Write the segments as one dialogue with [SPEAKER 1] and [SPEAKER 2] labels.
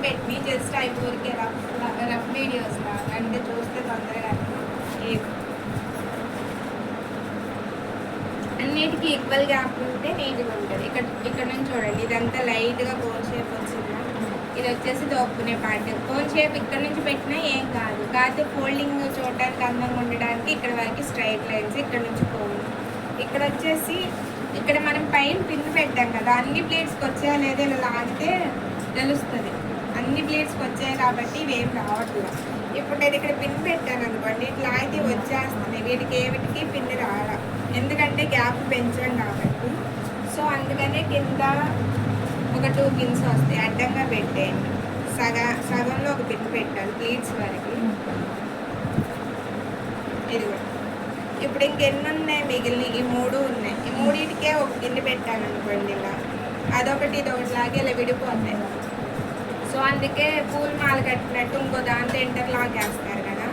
[SPEAKER 1] పెట్టి జస్ట్ అవి ఊరికే రఫ్ వీడియోస్ లాగా, అంటే చూస్తే తొందరగా అన్నిటికీ ఈక్వల్ గ్యాప్ ఉంటే నీట్గా ఉంటుంది. ఇక్కడ నుంచి చూడండి, ఇదంతా లైట్గా కోన్ షేప్ వచ్చిందా, ఇది వచ్చేసి దోపుకునే పార్ట్. కోన్ షేప్ ఇక్కడ నుంచి పెట్టినా ఏం కాదు, కాకపోతే ఫోల్డింగ్ చూడడానికి అందంగా ఉండడానికి ఇక్కడ వరకు స్ట్రైట్ లైన్స్, ఇక్కడ నుంచి కోన్. ఇక్కడ వచ్చేసి ఇక్కడ మనం పైన పిన్ పెట్టాం కదా, అన్ని ప్లేట్స్కి వచ్చాయా లేదా ఇలా లాగితే తెలుస్తుంది. అన్ని ప్లేట్స్కి వచ్చాయి కాబట్టి ఇవేం రావట్లేదు. ఇప్పుడు నేను ఇక్కడ పిన్ పెట్టాను అనుకోండి, ఇట్లా అయితే వచ్చేస్తుంది. వీటికి పిన్ రాలా, ఎందుకంటే గ్యాప్ పెంచాం కాబట్టి. సో అందుకనే కింద ఒక 2 పిన్స్ వస్తాయి, అడ్డంగా పెట్టేయండి. సగంలో ఒక పిన్ పెట్టాలి ప్లీట్స్ వరకు. ఇది ఇప్పుడు ఇంకెన్ని ఉన్నాయి మిగిలిన, ఈ 3 ఉన్నాయి. ఈ 3టికే ఒక పిన్ పెట్టాను అనుకోండి, ఇలా అదొకటి ఇదొకటి లాగే ఇలా విడిపోతాయి. సో అందుకే పూల్ మాల కట్టినట్టు ఇంకో దాంతో ఇంటర్లాక్ వేస్తారు కదా,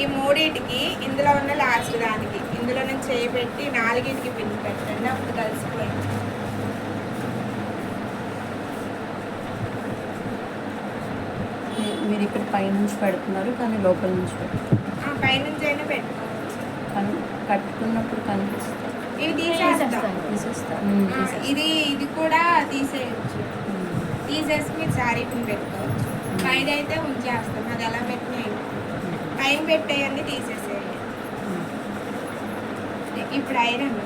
[SPEAKER 1] ఈ 3టికి ఇందులో ఉన్న లాస్ట్ దానికి ఇందులో నుంచి చేయబెట్టి 4టికి పిన్ పెట్టండి, అప్పుడు కలిసిపోయింది.
[SPEAKER 2] మీరు ఇక్కడ పైనుంచి పెడుతున్నారు కానీ లోపల నుంచి పెడుతున్నారు.
[SPEAKER 1] పైనుంచి అయినా పెట్టుకోవచ్చు,
[SPEAKER 2] కానీ కట్టుకున్నప్పుడు కనిపిస్తుంది.
[SPEAKER 1] ఇవి తీసేస్తాను. ఇది కూడా తీసేయచ్చు, తీసేసి మీరు శారీ పిన్ పెట్టుకోవచ్చు. పైన అయితే ఉంచేస్తాం, అది ఎలా పెట్టినాయి పైన పెట్టేయండి, తీసేసేయండి. ఇప్పుడు ఐరన్,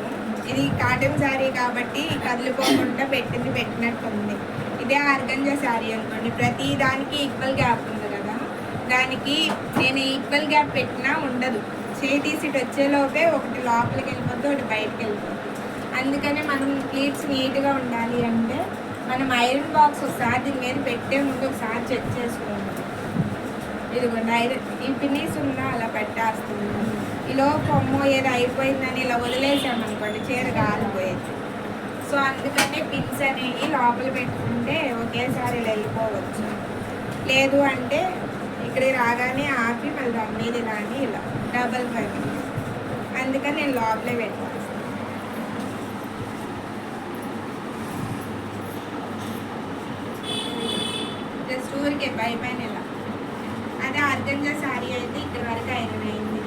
[SPEAKER 1] ఇది కాటన్ శారీ కాబట్టి కదిలిపోకుండా పెట్టినట్టు ఉంది. ఇదే ఆర్గంజా శారీ అనుకోండి, ప్రతి దానికి ఈక్వల్ గ్యాప్ ఉంది కదా, దానికి నేను ఈక్వల్ గ్యాప్ పెట్టినా ఉండదు. చేయి తీసి ఇటు వచ్చేలోపే ఒకటి లోపలికి వెళ్ళిపోద్ది, ఒకటి బయటకు వెళ్ళిపోద్ది. అందుకనే మనం ప్లీట్స్ నీట్గా ఉండాలి అంటే మనం ఐరన్ బాక్స్ ఒకసారి దీని మీద పెట్టే ముందు ఒకసారి చెక్ చేసుకోండి. ఇదిగోండి ఐరన్, ఈ పిన్నీస్ ఉన్నా అలా పెట్టేస్తుంది. ఇలా కొమ్మ ఏదో అయిపోయిందని ఇలా వదిలేసామనుకోండి, చీర కాలిపోయేది. సో అందుకనే పిన్స్ అనేవి లోపల పెట్టుకుంటే ఒకేసారి ఇలా వెళ్ళిపోవచ్చు. లేదు అంటే ఇక్కడ రాగానే ఆపి మళ్ళీ దాని మీద రాని ఇలా డబల్ పని, అందుకని నేను లోపలే పెట్టాను. జస్ట్ ఊరికే పైన ఇలా. అదే ఆర్గంజా శారీ అయితే ఇక్కడ వరకు ఐరన్ అయింది,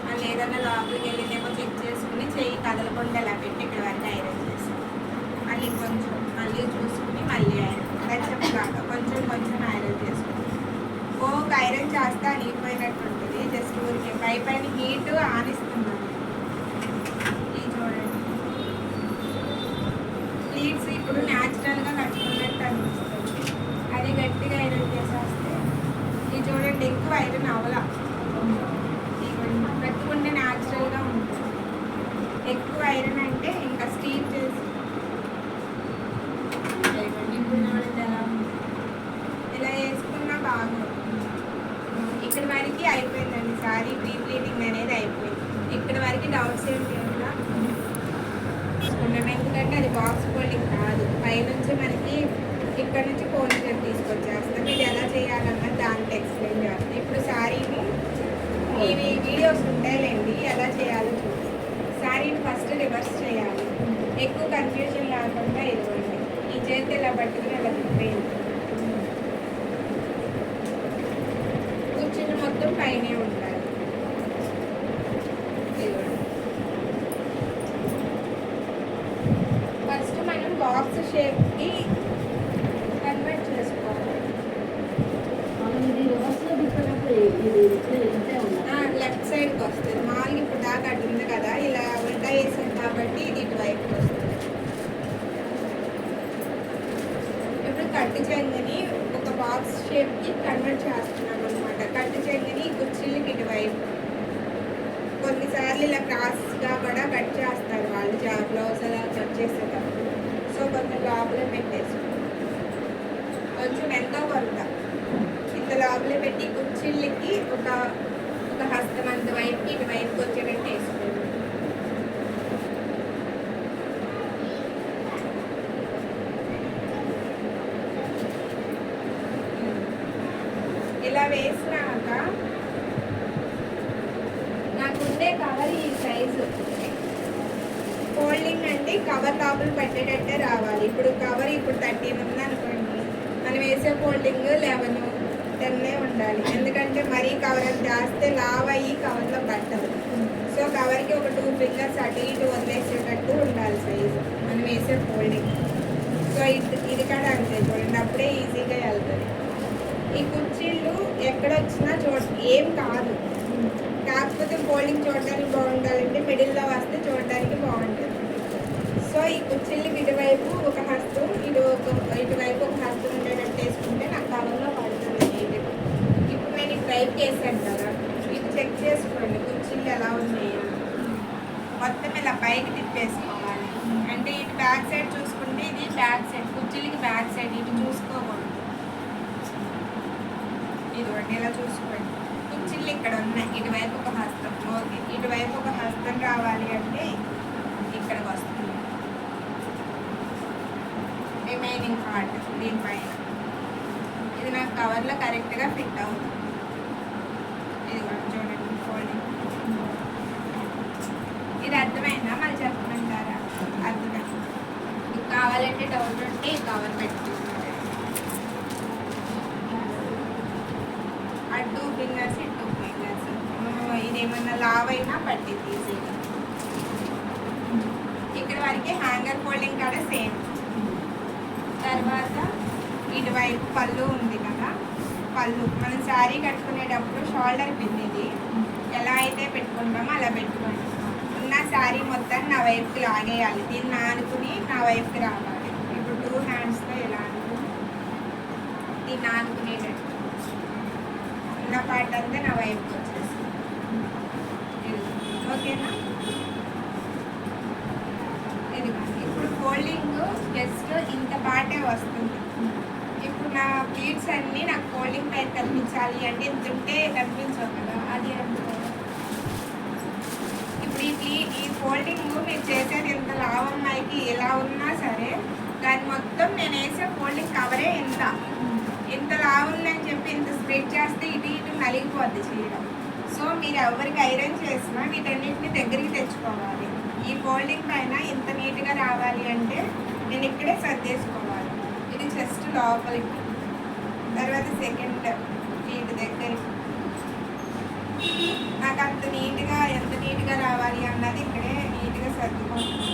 [SPEAKER 1] మళ్ళీ ఏదైనా లోపలికి వెళ్ళినేమో చెక్ చేసుకుని చెయ్యి కదలకుండా ఇలా పెట్టి ఇక్కడ వరకు ఐరన్ చేస్తాం. మళ్ళీ కొంచెం మళ్ళీ చూసుకుని మళ్ళీ ఐరన్ కాక కొంచెం ఐరన్ చేసుకుని ఒక ఐరన్ చేస్తే అనిగిపోయినట్టు ఉంటుంది. జస్ట్ ఊరికే పైన హీట్ ఆనిస్తున్నాను. ఇది చూడండి, ప్లీట్స్ ఇప్పుడు న్యాచురల్గా కట్టుకున్నట్టు అనిపిస్తుంది. అది గట్టిగా ఐరన్ చేసేస్తే ఇది చూడండి, ఎక్కువ ఐరన్ అవలా పెట్టుకుంటే న్యాచురల్గా ఉంటుంది. ఎక్కువ ఐరన్ అంటే ఇంకా స్టీమ్ చేసి ఇప్పుడు చూడండి ఎలా ఉంది, ఇలా వేసుకున్నా బాగుంటుంది. ఇక్కడ వరకు అయిపోయిందండి సారీ ప్రీ ప్లీటింగ్ అనేది అయిపోయింది. ఇక్కడ వరకు డౌట్స్ ఏంటి అట్లా ఎందుకంటే అది బాక్స్ ఫోల్డింగ్ కాదు, పైనుంచి మనకి ఇక్కడ నుంచి కోన్ షేప్ తీసుకొచ్చేస్తాం. ఇది ఎలా చేయాలన్నది దాంట్లో ఎక్స్ప్లెయిన్ చేస్తాం. ఇప్పుడు శారీని ఇవి వీడియోస్ ఉంటాయిలేండి, ఎలా చేయాలో చూసి శారీని ఫస్ట్ రివర్స్ చేయాలి, ఎక్కువ కన్ఫ్యూజన్ లేకుండా. ఇదిగోండి ఈ చేతి ఇలా పట్టుకుని అలా తిప్పేయండి, కూర్చుని మొత్తం పైనే ఉండాలి. ఫస్ట్ మనం బాక్స్ షేప్కి కన్వర్ట్ చేసుకోవాలి. లెఫ్ట్ సైడ్కి వస్తుంది, మామూలుగా ఇప్పుడు దాకా అటు ఉంది కదా, ఇలా ఉల్టా వేసాం కాబట్టి ఇది ఇటువైపుకి వస్తుంది. ఇప్పుడు కట్టు చెంగని ఒక బాక్స్ షేప్కి కన్వర్ట్ చేస్తున్నాం అనమాట. కట్టు చెంగని కుర్చీలకి ఇటువైపు కొన్నిసార్లు ఇలా క్రాస్గా కూడా కట్ చేస్తారు వాళ్ళు బ్లౌజ్ అలా కట్ చేసేటప్పుడు. సో కొంచెం లోపలే పెట్టేసి కొంచెం ఎంతో కొంత ఇంత లోపలే పెట్టి కుర్చీలకి ఒక హస్తం అంత వైపుకి ఇటువైపుకి వచ్చేటట్టు వేసుకోండి. ఇలా వేసినాక నాకు ఉండే కవర్ ఈ సైజు ఫోల్డింగ్ అంటే కవర్ లోపల పెట్టేటట్టే రావాలి. ఇప్పుడు కవర్ ఇప్పుడు 13 ఉంది అనుకోండి, మనం వేసే వేసే ఫోల్డింగ్ 11, 10 ఉండాలి. ఎందుకంటే మరీ కవర్ అని చేస్తే లావ్ అయ్యి కవర్లో పట్టదు. సో కవర్కి ఒక 2 ఫింగర్స్ అటు ఇటు వదిలేసేటట్టు ఉండాలి సైజు మనం వేసే ఫోల్డింగ్. సో ఇది కూడా అంతే చూడండి, అప్పుడే ఈజీగా వెళ్తుంది. ఈ కుర్చీలు ఎక్కడొచ్చినా ఏం కాదు, కాకపోతే ఫోల్డింగ్ చూడడానికి బాగుండాలంటే మిడిల్లో వస్తే చూడడానికి బాగుంటుంది. సో ఈ కుర్చీలకి ఇటువైపు ఒక హస్తం, ఇటువైపు ఒక హస్తం ఉండేటట్టు వేసుకుంటే నాకు కవర్లో పడుతుంది నీట్గా. ఇప్పుడు నేను ఈ డ్రైవ్కి వేసాను కదా, ఇది చెక్ చేసుకోండి కుర్చీలు ఎలా ఉన్నాయో. మొత్తం ఇలా పైకి తిప్పేసుకోవాలి. అంటే ఇటు బ్యాక్ సైడ్ చూసుకుంటే ఇది బ్యాక్ సైడ్, కుర్చీలకి బ్యాక్ సైడ్ ఇటు చూసుకోకూడదు. ఇదిగోండి ఇలా చూసుకోండి. కుర్చీలు ఇక్కడ ఉన్నాయి, ఇటువైపు ఒక హస్తం. ఓకే, ఇటువైపు ఒక హస్తం రావాలి అంటే ఇక్కడికి వస్తుంది రిమైనింగ్ పార్ట్ దీనిపైన. ఇది నాకు కవర్లో కరెక్ట్గా ఫిట్ అవుతుంది. ఇది కూడా చూడండి ఫోల్డింగ్. ఇది అర్థమైందా మళ్ళీ చెప్పమంటారా? అర్థమైంది. ఇది కావాలంటే డౌట్ ఉంటే ఈ కవర్ పెట్టుకుంటారు. అటు 2 ఫింగర్స్, ఇటు 2 ఫింగర్స్. ఇదేమన్నా లావ్ అయినా పట్టింది ఈజీగా. ఇక్కడ వరకే హ్యాంగర్ ఫోల్డింగ్ కూడా సేమ్. తర్వాత ఇటువైపు పళ్ళు ఉంది కదా, పళ్ళు మనం శారీ కట్టుకునేటప్పుడు షోల్డర్ పిన్ ఇది ఎలా అయితే పెట్టుకుంటామో అలా పెట్టుకోండి. ఉన్న శారీ మొత్తం నా వైపుకి లాగేయాలి, దీన్ని ఆనుకుని నా వైపుకి రావాలి. ఇప్పుడు 2 హ్యాండ్స్తో ఇలా అనుకుని దీన్ని ఆనుకునేటట్టు ఉన్న పార్ట్ అంతా నా వైపుకి వచ్చేసి. ఓకేనా? ఇప్పుడు ఫోల్డింగ్ జస్ట్ ఇంత పార్టే వస్తుంది. ఇప్పుడు నా ప్లీట్స్ అన్నీ నాకు ఫోల్డింగ్ పైన కనిపించాలి అంటే ఇంత ఉంటే కనిపించవు కదా, అది అనుకోవాలి. ఇప్పుడు ఈ ఫోల్డింగ్ మీరు చేసేది ఎంత లావమ్మాయికి ఎలా ఉన్నా సరే దాని మొత్తం నేను వేసే ఫోల్డింగ్ కవరే ఎంత లావు ఉందని చెప్పి ఇంత స్ప్రెడ్ చేస్తే ఇటు ఇటు నలిగిపోద్ది చీర. సో మీరు ఎవరికి ఐరన్ చేసినా వీటన్నిటిని దగ్గరికి తెచ్చుకోవాలి. ఈ ఫోల్డింగ్ పైన ఇంత నీట్గా రావాలి అంటే నేను ఇక్కడే సర్దేసుకోవాలి. ఇది జస్ట్ లోపలికి, తర్వాత సెకండ్ వీటి దగ్గరికి. నాకు అంత నీట్గా ఎంత నీట్గా రావాలి అన్నది ఇక్కడే నీట్గా సర్దుకోవాలి.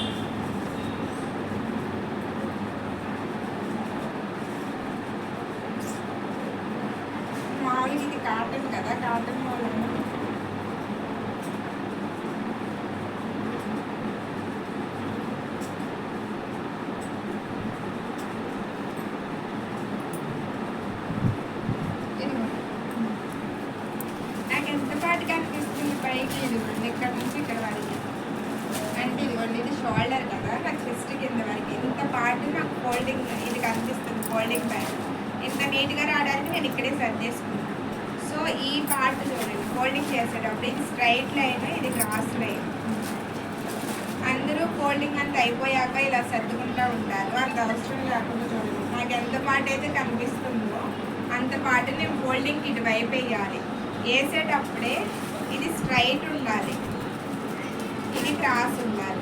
[SPEAKER 1] మామూలుగా ఇది కాటన్ కదా, కాటన్ వల్ల నాకు ఎంత పాటు కనిపిస్తుంది పైకి. ఇదిగోండి ఇక్కడ నుంచి ఇక్కడ వరకు, అంటే ఇదిగోండి ఇది షోల్డర్ కదా, నాకు చెస్ట్ కింద వరకు ఇంత పాటు నాకు ఫోల్డింగ్ ఇది కనిపిస్తుంది. ఫోల్డింగ్ పైన ఇంత నీట్గా రావడానికి నేను ఇక్కడే సర్దేసుకున్నాను. సో ఈ పార్ట్ చూడండి ఫోల్డింగ్ చేసేటప్పుడు ఇది స్ట్రైట్ లైన్, ఇది క్రాస్ లైన్. అందరూ ఫోల్డింగ్ అంత అయిపోయాక ఇలా సర్దుకుంటూ ఉంటారు, అంత అవసరం లేకుండా చూడండి నాకు ఎంత పార్ట్ అయితే కనిపిస్తుందో అంత పార్ట్ నేను ఫోల్డింగ్ ఇటువైపు వేయాలి. వేసేటప్పుడే ఇది స్ట్రైట్ ఉండాలి, ఇది క్రాస్ ఉండాలి.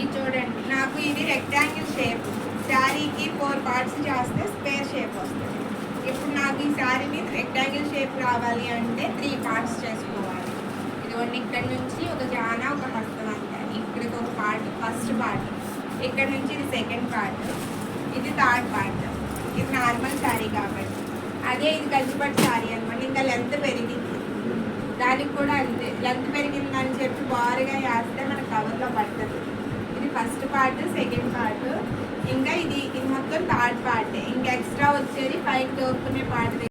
[SPEAKER 1] ఇది చూడండి నాకు ఇది రెక్టాంగిల్ షేప్, శారీకి 4 పార్ట్స్ చేస్తే స్క్వేర్ షేప్ వస్తుంది. ఇప్పుడు నాకు ఈ శారీని రెక్టాంగిల్ షేప్ రావాలి అంటే 3 పార్ట్స్ చేసుకోవాలి. ఇదిగోండి ఇక్కడ నుంచి ఒక జాన ఒక హస్తం అంతా, ఇక్కడికి ఒక పార్ట్ ఫస్ట్ పార్ట్, ఇక్కడ నుంచి ఇది సెకండ్ పార్ట్, ఇది థర్డ్ పార్ట్. ఇది నార్మల్ శారీ కాబట్టి. అదే ఇది కంచిపట్టు శారీ అనమాట, ఇంకా లెంత్ పెరిగింది, దానికి కూడా అంతే లెంత్ పెరిగిందని చెప్పి బారుగా వేస్తే మనకు కవర్లో పడుతుంది. ఇది ఫస్ట్ పార్ట్, సెకండ్ పార్ట్, ఇంకా ఇది మొత్తం థర్డ్ పార్ట్. ఇంకా ఎక్స్ట్రా వచ్చేది పైకి దోరుకునే పార్ట్.